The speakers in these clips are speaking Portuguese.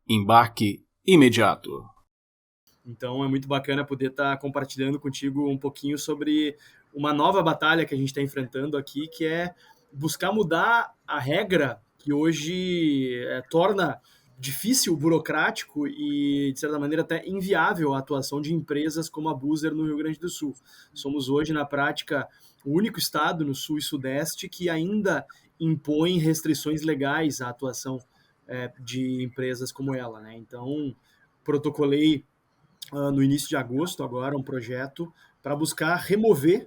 Embarque imediato. Então é muito bacana poder estar compartilhando contigo um pouquinho sobre uma nova batalha que a gente está enfrentando aqui, que é buscar mudar a regra que hoje torna difícil, burocrático e, de certa maneira, até inviável a atuação de empresas como a Buser no Rio Grande do Sul. Somos hoje, na prática, o único estado no Sul e Sudeste que ainda impõe restrições legais à atuação de empresas como ela, né? Então, protocolei no início de agosto agora um projeto para buscar remover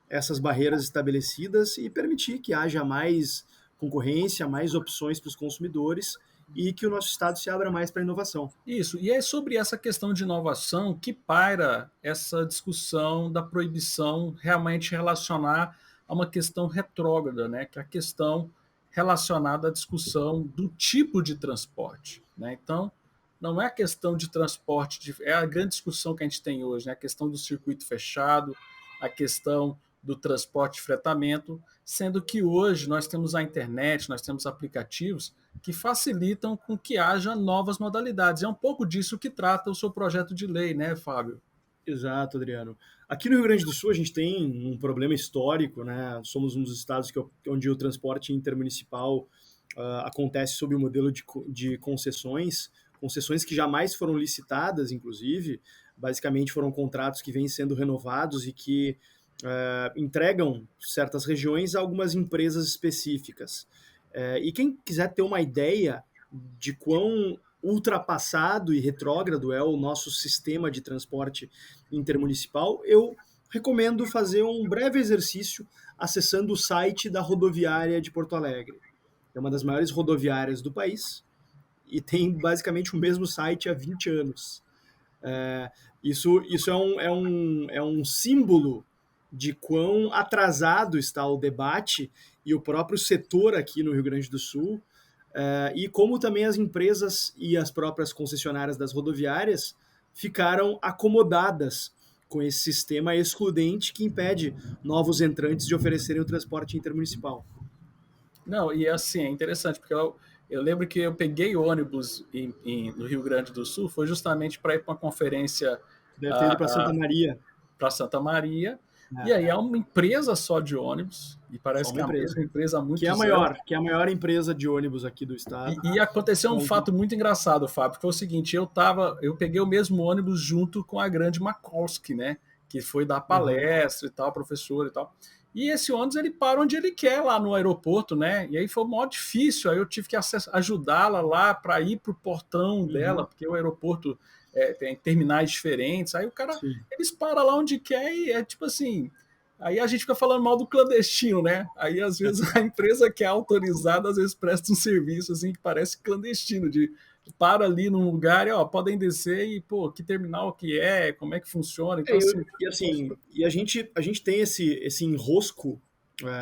essas barreiras estabelecidas e permitir que haja mais concorrência, mais opções para os consumidores e que o nosso estado se abra mais para a inovação. Isso, e é sobre essa questão de inovação que paira essa discussão da proibição realmente relacionar a uma questão retrógrada, né? Que é a questão relacionada à discussão do tipo de transporte, né? Então, não é a questão de transporte, é a grande discussão que a gente tem hoje, né? A questão do circuito fechado, a questão do transporte de fretamento, sendo que hoje nós temos a internet, nós temos aplicativos que facilitam com que haja novas modalidades. É um pouco disso que trata o seu projeto de lei, né, Fábio? Exato, Adriano. Aqui no Rio Grande do Sul a gente tem um problema histórico, né? Somos um dos estados onde o transporte intermunicipal acontece sob o modelo de concessões, concessões que jamais foram licitadas, inclusive, basicamente foram contratos que vêm sendo renovados e que entregam certas regiões a algumas empresas específicas. E quem quiser ter uma ideia de quão ultrapassado e retrógrado é o nosso sistema de transporte intermunicipal, eu recomendo fazer um breve exercício acessando o site da rodoviária de Porto Alegre. É uma das maiores rodoviárias do país e tem basicamente o mesmo site há 20 anos. Isso é um símbolo de quão atrasado está o debate e o próprio setor aqui no Rio Grande do Sul, e como também as empresas e as próprias concessionárias das rodoviárias ficaram acomodadas com esse sistema excludente que impede novos entrantes de oferecerem o transporte intermunicipal. Não, e assim, é interessante, porque eu lembro que eu peguei ônibus no Rio Grande do Sul, foi justamente para ir para uma conferência Deve ter ido para Santa Maria. Para Santa Maria, e aí é uma empresa só de ônibus, e parece que é a mesma empresa há muitos anos. Que é a maior empresa de ônibus aqui do estado. E aconteceu um fato muito engraçado, Fábio, que foi o seguinte, eu peguei o mesmo ônibus junto com a grande Makowski, né, que foi dar palestra e tal, professor e tal. E esse ônibus, ele para onde ele quer, lá no aeroporto, né? E aí foi mó difícil, aí eu tive que ajudá-la lá para ir pro portão dela, porque o aeroporto tem terminais diferentes. Aí o cara, eles param lá onde quer e é tipo assim... Aí a gente fica falando mal do clandestino, né? Aí às vezes a empresa que é autorizada, às vezes presta um serviço assim que parece clandestino, de para ali num lugar e ó, podem descer e, pô, que terminal que é, como é que funciona. Então, a gente tem esse enrosco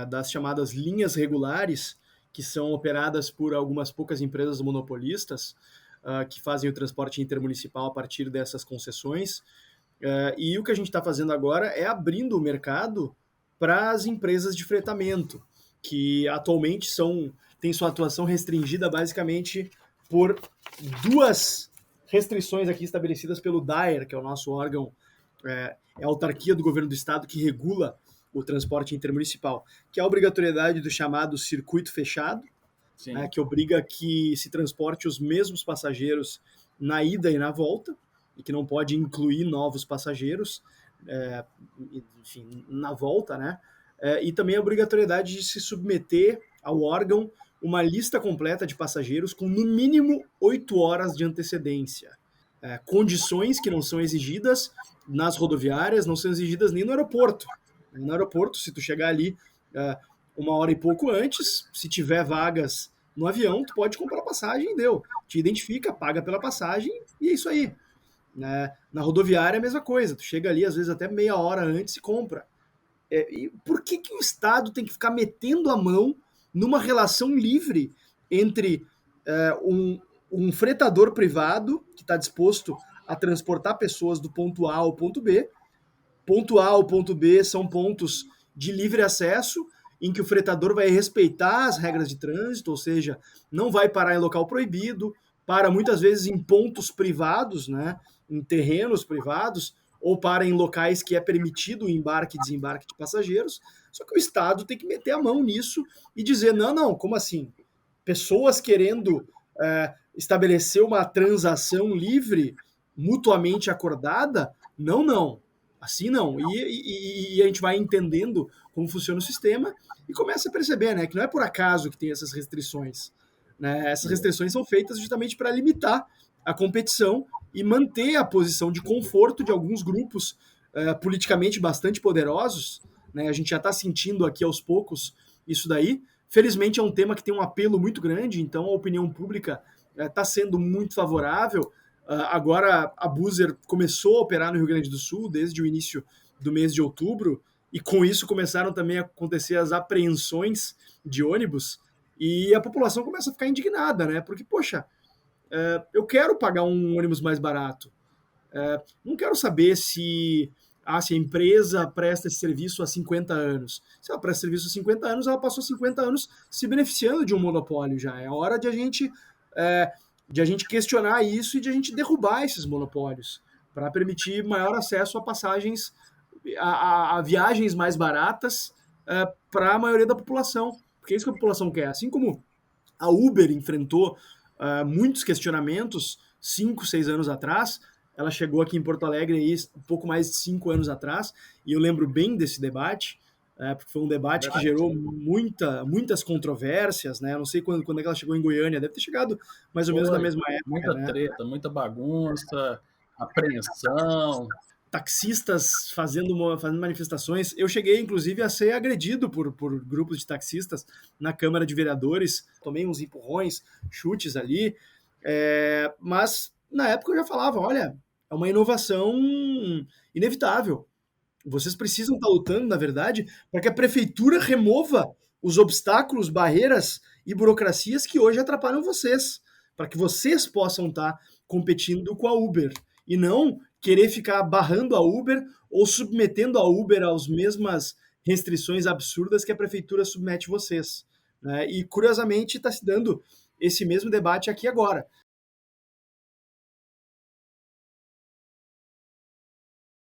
das chamadas linhas regulares, que são operadas por algumas poucas empresas monopolistas, que fazem o transporte intermunicipal a partir dessas concessões. E o que a gente está fazendo agora é abrindo o mercado para as empresas de fretamento, que atualmente têm sua atuação restringida basicamente por duas restrições aqui estabelecidas pelo DAER, que é o nosso órgão, é a autarquia do governo do estado que regula o transporte intermunicipal, que é a obrigatoriedade do chamado circuito fechado, né, que obriga que se transporte os mesmos passageiros na ida e na volta, e que não pode incluir novos passageiros, enfim, na volta, né? E também a obrigatoriedade de se submeter ao órgão uma lista completa de passageiros com no mínimo 8 horas de antecedência. Condições que não são exigidas nas rodoviárias, não são exigidas nem no aeroporto. No aeroporto, se tu chegar ali 1 hora e pouco antes, se tiver vagas no avião, tu pode comprar passagem e deu. Te identifica, paga pela passagem e é isso aí. Na rodoviária é a mesma coisa, tu chega ali às vezes até meia hora antes e compra. E por que o Estado tem que ficar metendo a mão numa relação livre entre um fretador privado que está disposto a transportar pessoas do ponto A ao ponto B? Ponto A ao ponto B são pontos de livre acesso, em que o fretador vai respeitar as regras de trânsito, ou seja, não vai parar em local proibido, para muitas vezes em pontos privados, né, em terrenos privados, ou para em locais que é permitido o embarque e desembarque de passageiros. Só que o Estado tem que meter a mão nisso e dizer, não, como assim? Pessoas querendo estabelecer uma transação livre, mutuamente acordada? Não. Assim não. E a gente vai entendendo como funciona o sistema e começa a perceber, né, que não é por acaso que tem essas restrições. Né? Essas restrições são feitas justamente para limitar a competição e manter a posição de conforto de alguns grupos politicamente bastante poderosos. Né? A gente já está sentindo aqui aos poucos isso daí. Felizmente é um tema que tem um apelo muito grande, então a opinião pública está sendo muito favorável. Agora a Buser começou a operar no Rio Grande do Sul desde o início do mês de outubro, e com isso começaram também a acontecer as apreensões de ônibus, e a população começa a ficar indignada, né? Porque, poxa, eu quero pagar um ônibus mais barato. Não quero saber se a empresa presta esse serviço há 50 anos. Se ela presta serviço há 50 anos, ela passou 50 anos se beneficiando de um monopólio já. É hora de a gente questionar isso e de a gente derrubar esses monopólios para permitir maior acesso a passagens, a viagens mais baratas para a maioria da população. Porque é isso que a população quer. Assim como a Uber enfrentou muitos questionamentos 5, 6 anos atrás, ela chegou aqui em Porto Alegre aí, um pouco mais de 5 anos atrás, e eu lembro bem desse debate, porque foi um debate que gerou muitas controvérsias, né? Eu não sei quando é que ela chegou em Goiânia, deve ter chegado mais ou menos na mesma época. Muita né? treta, muita bagunça, apreensão. Taxistas fazendo manifestações. Eu cheguei, inclusive, a ser agredido por grupos de taxistas na Câmara de Vereadores. Tomei uns empurrões, chutes ali. Mas, na época, eu já falava, olha, é uma inovação inevitável. Vocês precisam estar lutando, na verdade, para que a prefeitura remova os obstáculos, barreiras e burocracias que hoje atrapalham vocês, para que vocês possam estar competindo com a Uber e não querer ficar barrando a Uber ou submetendo a Uber às mesmas restrições absurdas que a prefeitura submete vocês. Né? E, curiosamente, está se dando esse mesmo debate aqui agora.